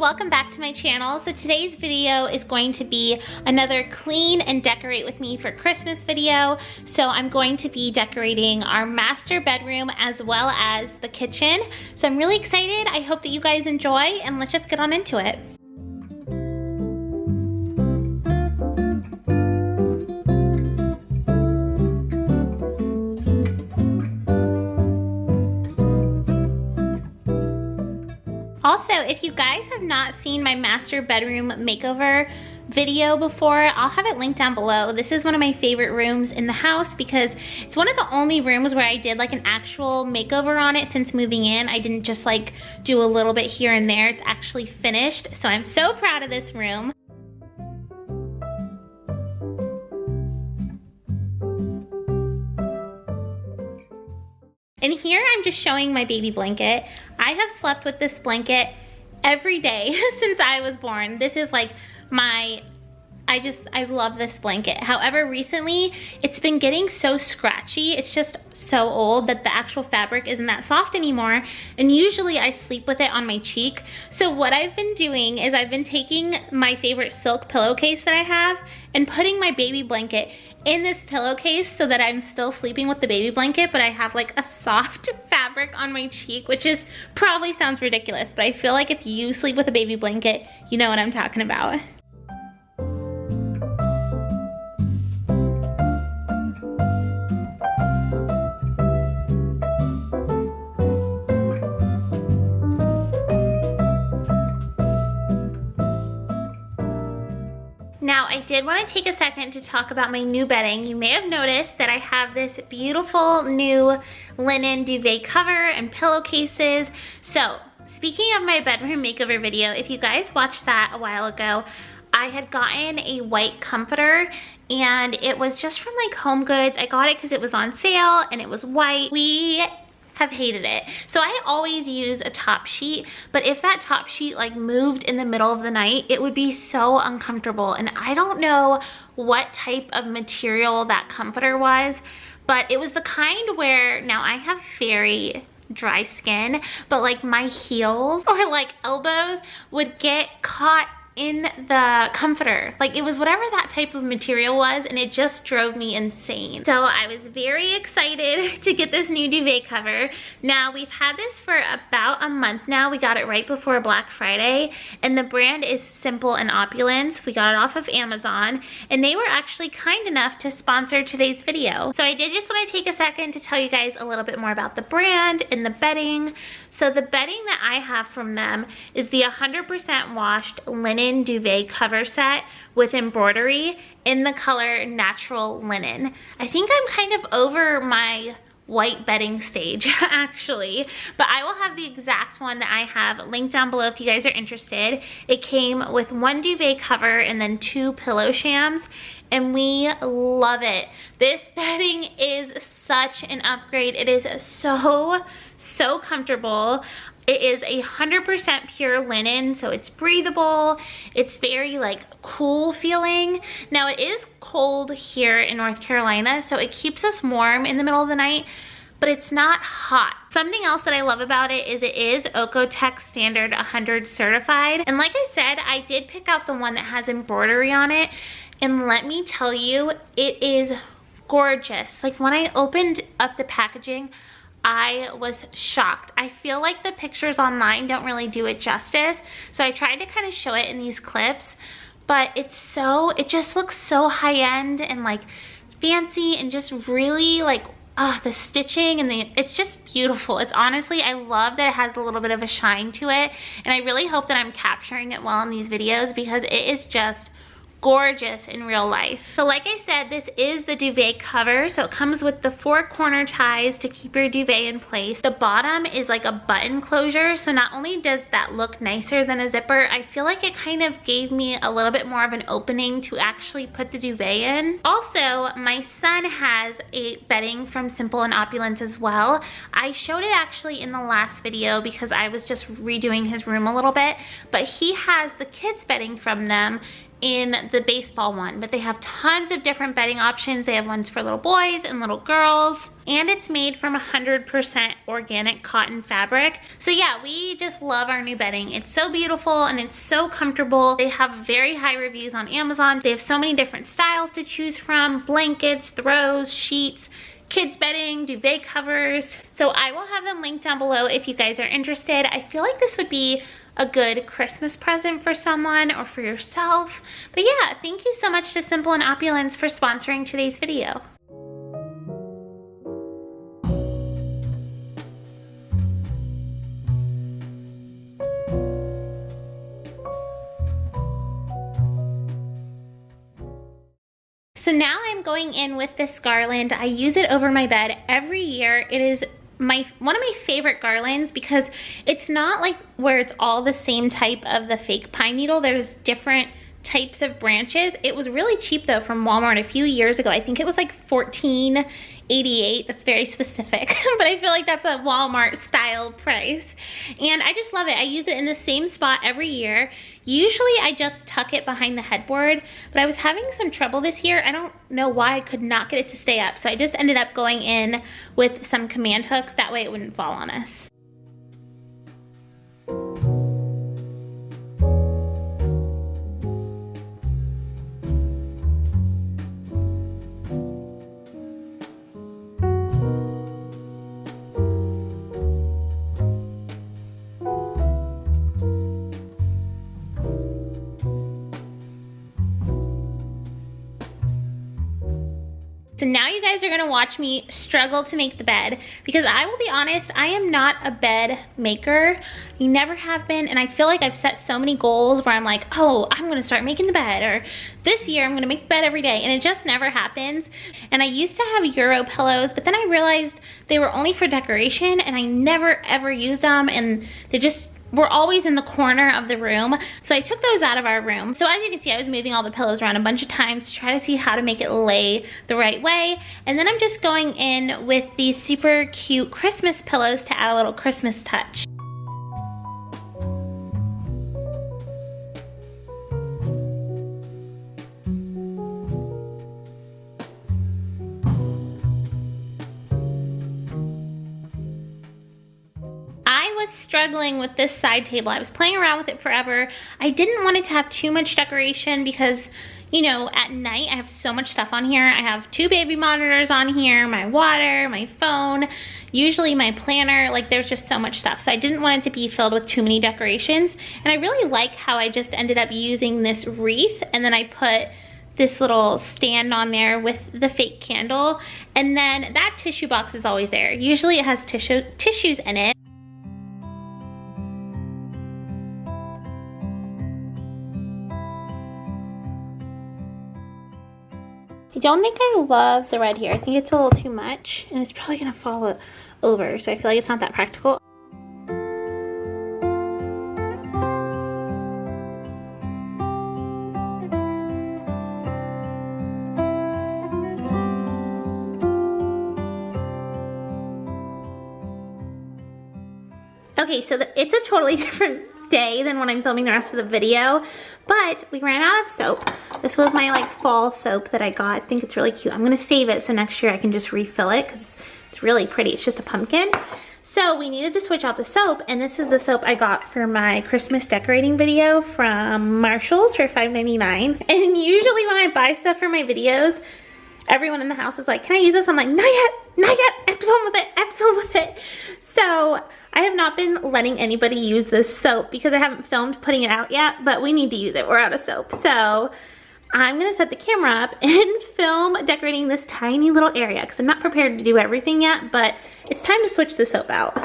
welcome back to my channel. So today's video is going to be another clean and decorate with me for Christmas video. So I'm going to be decorating our master bedroom as well as the kitchen. So I'm really excited. I hope that you guys enjoy, and let's just get on into it. Also, if you guys have not seen my master bedroom makeover video before, I'll have it linked down below. This is one of my favorite rooms in the house because it's one of the only rooms where I did like an actual makeover on it since moving in. I didn't just like do a little bit here and there. It's actually finished. So I'm so proud of this room. And here I'm just showing my baby blanket. I have slept with this blanket every day since I was born. This is like I love this blanket. However, recently it's been getting so scratchy. It's just so old that the actual fabric isn't that soft anymore. And usually I sleep with it on my cheek. So what I've been doing is I've been taking my favorite silk pillowcase that I have and putting my baby blanket in this pillowcase so that I'm still sleeping with the baby blanket, but I have like a soft fabric on my cheek, which is probably sounds ridiculous, but I feel like if you sleep with a baby blanket, you know what I'm talking about. Now, I did want to take a second to talk about my new bedding. You may have noticed that I have this beautiful new linen duvet cover and pillowcases. So, speaking of my bedroom makeover video, if you guys watched that a while ago, I had gotten a white comforter and it was just from like Home Goods. I got it because it was on sale and it was white. We have hated it. So I always use a top sheet, but if that top sheet like moved in the middle of the night, it would be so uncomfortable. And I don't know what type of material that comforter was, but it was the kind where, now I have very dry skin, but like my heels or like elbows would get caught in the comforter. Like it was whatever that type of material was, and it just drove me insane. So I was very excited to get this new duvet cover. Now we've had this for about a month now. We got it right before Black Friday, and the brand is Simple and Opulence. We got it off of Amazon, and they were actually kind enough to sponsor today's video. So I did just want to take a second to tell you guys a little bit more about the brand and the bedding. So the bedding that I have from them is the 100% washed linen duvet cover set with embroidery in the color natural linen. I think I'm kind of over my white bedding stage actually, but I will have the exact one that I have linked down below if you guys are interested. It came with one duvet cover and then 2 pillow shams, and we love it. This bedding is such an upgrade. It is so comfortable. It is 100% pure linen, so it's breathable. It's very like cool feeling. Now it is cold here in North Carolina, so it keeps us warm in the middle of the night, but it's not hot. Something else that I love about it is Oeko-Tex Standard 100 certified. And like I said, I did pick out the one that has embroidery on it. And let me tell you, it is gorgeous. Like when I opened up the packaging, I was shocked. I feel like the pictures online don't really do it justice. So I tried to kind of show it in these clips, but it just looks so high-end and like fancy and just really like, the stitching and it's just beautiful. It's honestly, I love that it has a little bit of a shine to it. And I really hope that I'm capturing it well in these videos because it is just gorgeous in real life. So like I said, this is the duvet cover. So it comes with the 4 corner ties to keep your duvet in place. The bottom is like a button closure. So not only does that look nicer than a zipper, I feel like it kind of gave me a little bit more of an opening to actually put the duvet in. Also, my son has a bedding from Simple and Opulence as well. I showed it actually in the last video because I was just redoing his room a little bit, but he has the kids bedding from them in the baseball one, but they have tons of different bedding options. They have ones for little boys and little girls, and it's made from 100% organic cotton fabric. So yeah, we just love our new bedding. It's so beautiful and it's so comfortable. They have very high reviews on Amazon. They have so many different styles to choose from: blankets, throws, sheets, kids bedding, duvet covers. So I will have them linked down below if you guys are interested. I feel like this would be a good Christmas present for someone or for yourself. But yeah, thank you so much to Simple and Opulence for sponsoring today's video. So now I'm going in with this garland. I use it over my bed every year. It is one of my favorite garlands because it's not like where it's all the same type of the fake pine needle. There's different types of branches. It was really cheap though from Walmart a few years ago. I think it was like $14.88. That's very specific, but I feel like that's a Walmart style price. And I just love it. I use it in the same spot every year. Usually I just tuck it behind the headboard, but I was having some trouble this year. I don't know why I could not get it to stay up. So I just ended up going in with some command hooks. That way it wouldn't fall on us. So now you guys are gonna watch me struggle to make the bed because I will be honest, I am not a bed maker. I never have been, and I feel like I've set so many goals where I'm like, oh, I'm gonna start making the bed, or this year I'm gonna make the bed every day, and it just never happens. And I used to have Euro pillows, but then I realized they were only for decoration and I never ever used them, and they just were always in the corner of the room. So I took those out of our room. So as you can see, I was moving all the pillows around a bunch of times to try to see how to make it lay the right way. And then I'm just going in with these super cute Christmas pillows to add a little Christmas touch. Struggling with this side table. I was playing around with it forever. I didn't want it to have too much decoration because, you know, at night I have so much stuff on here. I have 2 baby monitors on here, my water, my phone, usually my planner. Like, there's just so much stuff. So I didn't want it to be filled with too many decorations. And I really like how I just ended up using this wreath, and then I put this little stand on there with the fake candle. And then that tissue box is always there. Usually it has tissues in it. I don't think I love the red here. I think it's a little too much, and it's probably gonna fall over, so I feel like it's not that practical. Okay, so it's a totally different day than when I'm filming the rest of the video, but we ran out of soap. This was my like fall soap that I got. I think it's really cute. I'm gonna save it so next year I can just refill it because it's really pretty. It's just a pumpkin. So we needed to switch out the soap, and this is the soap I got for my Christmas decorating video from Marshall's for $5.99. And usually when I buy stuff for my videos, everyone in the house is like, can I use this? I'm like, not yet, not yet. I have to film with it, I have to film with it. So I have not been letting anybody use this soap because I haven't filmed putting it out yet, but we need to use it. We're out of soap. So I'm gonna set the camera up and film decorating this tiny little area because I'm not prepared to do everything yet, but it's time to switch the soap out.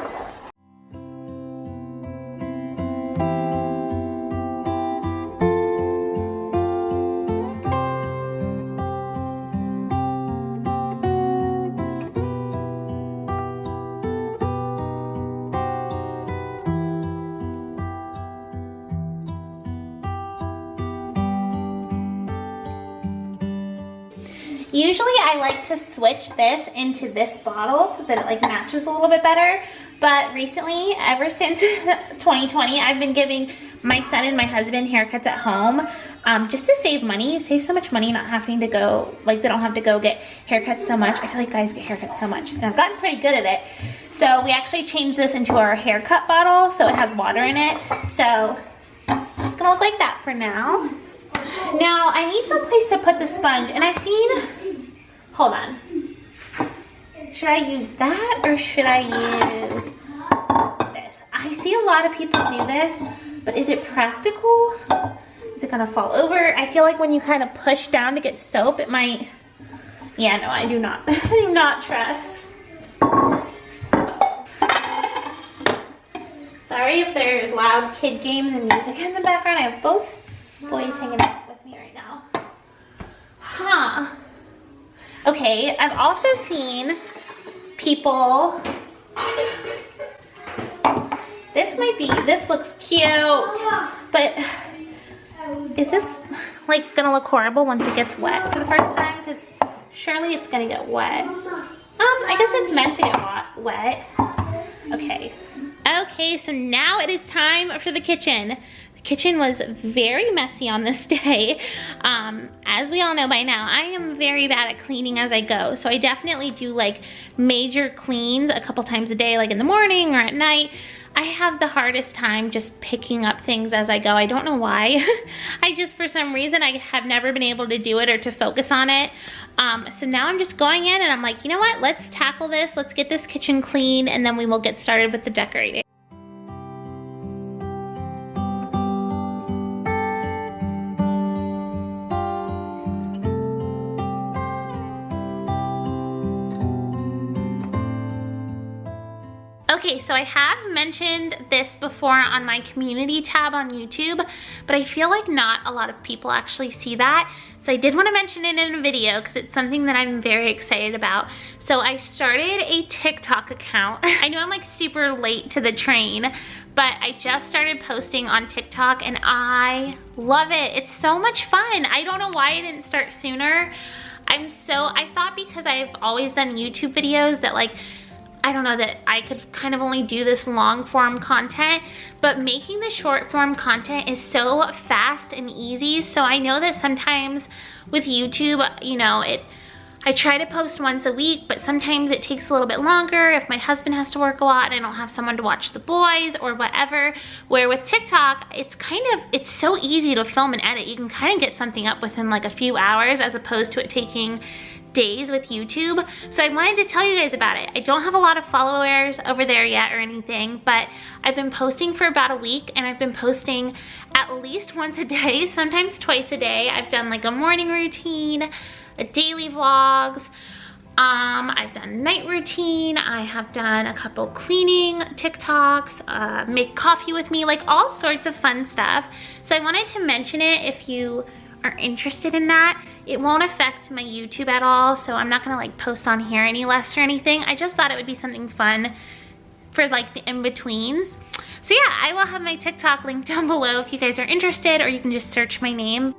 Usually I like to switch this into this bottle so that it like matches a little bit better, But recently, ever since 2020, I've been giving my son and my husband haircuts at home just to save money. You save so much money not having to go, like they don't have to go get haircuts so much. I feel like guys get haircuts so much and I've gotten pretty good at it. So we actually changed this into our haircut bottle so it has water in it. So it's just gonna look like that for now. Now I need some place to put the sponge and I've seen, hold on. Should I use that or should I use this? I see a lot of people do this, but is it practical? Is it gonna fall over? I feel like when you kind of push down to get soap, it might, yeah, no, I do not, I do not trust. Sorry if there's loud kid games and music in the background. I have both boys hanging out with me right now. Huh. Okay, I've also seen people, this looks cute, but is this like gonna look horrible once it gets wet for the first time? Because surely it's gonna get wet. I guess it's meant to get wet. Okay. Okay, so now it is time for the kitchen. The kitchen was very messy on this day. As we all know by now, I am very bad at cleaning as I go. So I definitely do like major cleans a couple times a day, like in the morning or at night. I have the hardest time just picking up things as I go. I don't know why. I just, for some reason, I have never been able to do it or to focus on it. So now I'm just going in and I'm like, you know what? Let's tackle this. Let's get this kitchen clean and then we will get started with the decorating. Okay, so I have mentioned this before on my community tab on YouTube, but I feel like not a lot of people actually see that. So I did want to mention it in a video because it's something that I'm very excited about. So I started a TikTok account. I know I'm like super late to the train, but I just started posting on TikTok and I love it. It's so much fun. I don't know why I didn't start sooner. I thought because I've always done YouTube videos that like, I don't know, that I could kind of only do this long form content, but making the short form content is so fast and easy. So I know that sometimes with YouTube, you know, I try to post once a week, but sometimes it takes a little bit longer if my husband has to work a lot and I don't have someone to watch the boys or whatever. Where with TikTok, it's so easy to film and edit. You can kind of get something up within like a few hours as opposed to it taking days with YouTube. So I wanted to tell you guys about it. I don't have a lot of followers over there yet or anything, but I've been posting for about a week and I've been posting at least once a day, sometimes twice a day. I've done like a morning routine, a daily vlogs, I've done night routine, I have done a couple cleaning TikToks, make coffee with me, like all sorts of fun stuff. So I wanted to mention it if you are interested in that. It won't affect my YouTube at all, so I'm not gonna like post on here any less or anything. I just thought it would be something fun for like the in-betweens. So yeah, I will have my TikTok linked down below if you guys are interested, or you can just search my name.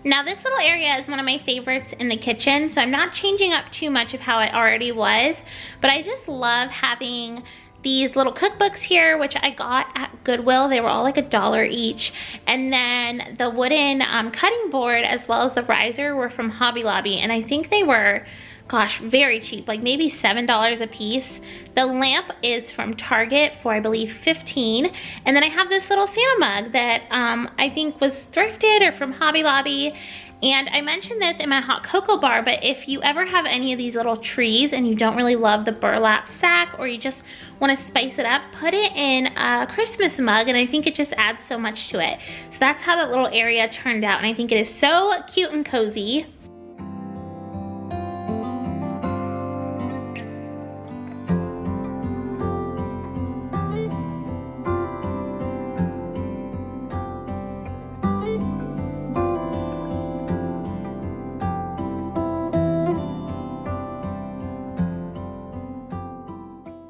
Now this little area is one of my favorites in the kitchen, so I'm not changing up too much of how it already was, but I just love having these little cookbooks here, which I got at Goodwill. They were all like $1 each. And then the wooden cutting board as well as the riser were from Hobby Lobby, and I think they were, gosh, very cheap, like maybe $7 a piece. The lamp is from Target for I believe $15. And then I have this little Santa mug that I think was thrifted or from Hobby Lobby. And I mentioned this in my hot cocoa bar, but if you ever have any of these little trees and you don't really love the burlap sack, or you just want to spice it up, put it in a Christmas mug, and I think it just adds so much to it. So that's how that little area turned out, and I think it is so cute and cozy.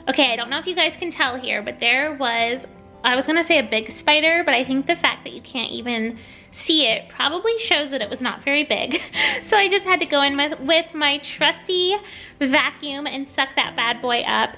Okay, I don't know if you guys can tell here, but there was I was gonna say a big spider, but I think the fact that you can't even see it probably shows that it was not very big. So I just had to go in with my trusty vacuum and suck that bad boy up.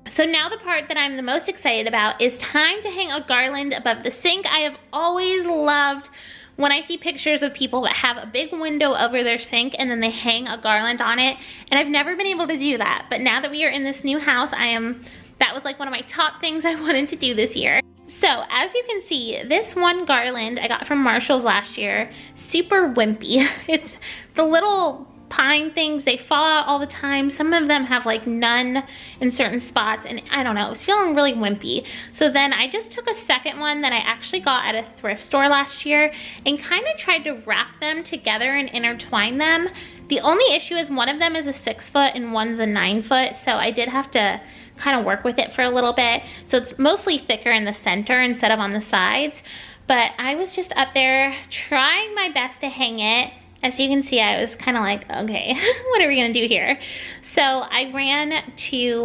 So now the part that I'm the most excited about is time to hang a garland above the sink. I have always loved when I see pictures of people that have a big window over their sink and then they hang a garland on it, and I've never been able to do that. But now that we are in this new house, that was like one of my top things I wanted to do this year. So as you can see, this one garland I got from Marshall's last year, super wimpy. It's the little pine things, they fall out all the time. Some of them have like none in certain spots, and I don't know, it was feeling really wimpy. So then I just took a second one that I actually got at a thrift store last year and kind of tried to wrap them together and intertwine them. The only issue is one of them is a 6 foot and one's a 9 foot, so I did have to kind of work with it for a little bit. So it's mostly thicker in the center instead of on the sides. But I was just up there trying my best to hang it. As you can see, I was kind of like, okay, what are we gonna do here? So I ran to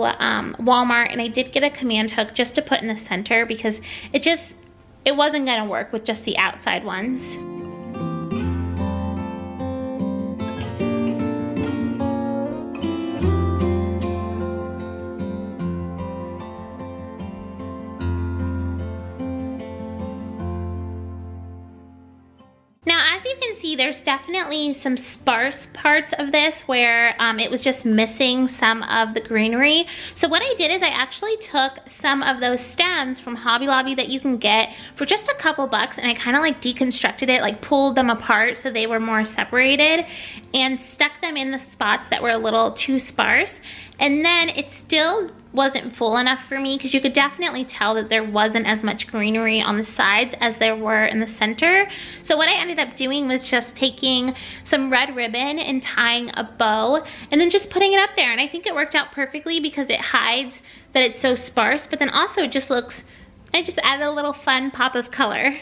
Walmart and I did get a command hook just to put in the center because it wasn't gonna work with just the outside ones. There's definitely some sparse parts of this where it was just missing some of the greenery. So what I did is I actually took some of those stems from Hobby Lobby that you can get for just a couple bucks, and I kind of like deconstructed it, like pulled them apart so they were more separated, and stuck them in the spots that were a little too sparse. And then it still wasn't full enough for me because you could definitely tell that there wasn't as much greenery on the sides as there were in the center. So what I ended up doing was just taking some red ribbon and tying a bow and then just putting it up there. And I think it worked out perfectly because it hides that it's so sparse, but then also it just looks, I just added a little fun pop of color.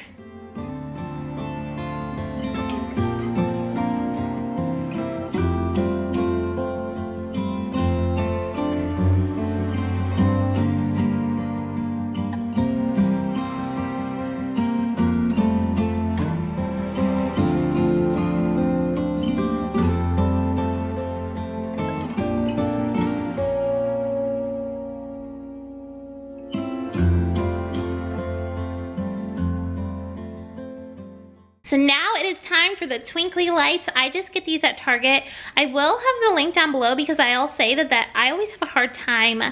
So now it is time for the twinkly lights. I just get these at Target. I will have the link down below because I'll say that I always have a hard time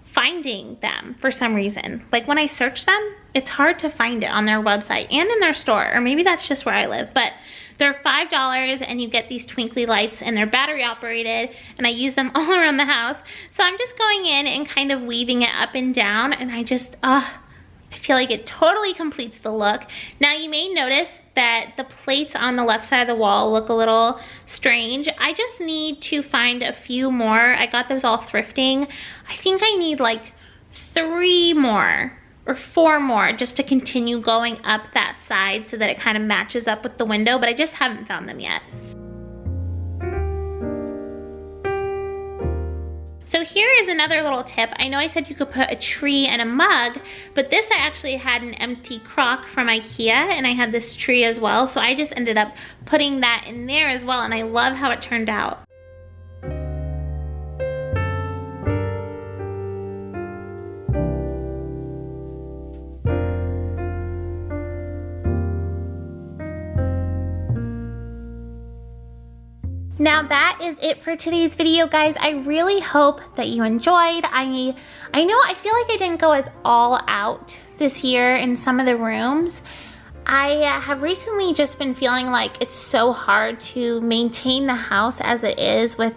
finding them for some reason. Like when I search them, it's hard to find it on their website and in their store, or maybe that's just where I live, but they're $5 and you get these twinkly lights and they're battery operated, and I use them all around the house. So I'm just going in and kind of weaving it up and down, and I feel like it totally completes the look. Now you may notice that the plates on the left side of the wall look a little strange. I just need to find a few more. I got those all thrifting. I think I need like 3 more or 4 more just to continue going up that side so that it kind of matches up with the window, but I just haven't found them yet. So here is another little tip. I know I said you could put a tree and a mug, but this I actually had an empty crock from IKEA, and I had this tree as well, so I just ended up putting that in there as well, and I love how it turned out. Now that is it for today's video, guys. I really hope that you enjoyed. I know I feel like I didn't go as all out this year in some of the rooms. I have recently just been feeling like it's so hard to maintain the house as it is with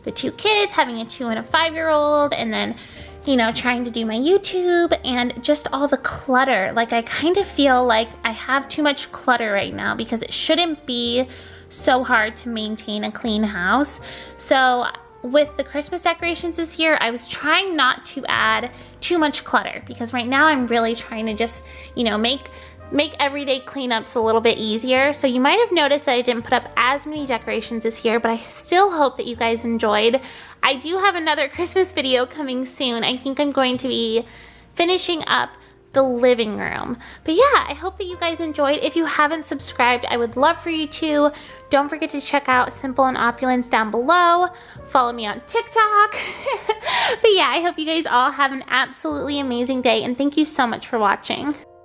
the 2 kids, having a 2 and a 5-year-old, and then, you know, trying to do my YouTube and just all the clutter. Like I kind of feel like I have too much clutter right now because it shouldn't be so hard to maintain a clean house. So with the Christmas decorations this year, I was trying not to add too much clutter because right now I'm really trying to just, you know, make make everyday cleanups a little bit easier. So you might have noticed that I didn't put up as many decorations this year, but I still hope that you guys enjoyed. I do have another Christmas video coming soon. I think I'm going to be finishing up the living room. But yeah, I hope that you guys enjoyed. If you haven't subscribed, I would love for you to. Don't forget to check out Simple and Opulence down below. Follow me on TikTok. But yeah, I hope you guys all have an absolutely amazing day, and thank you so much for watching.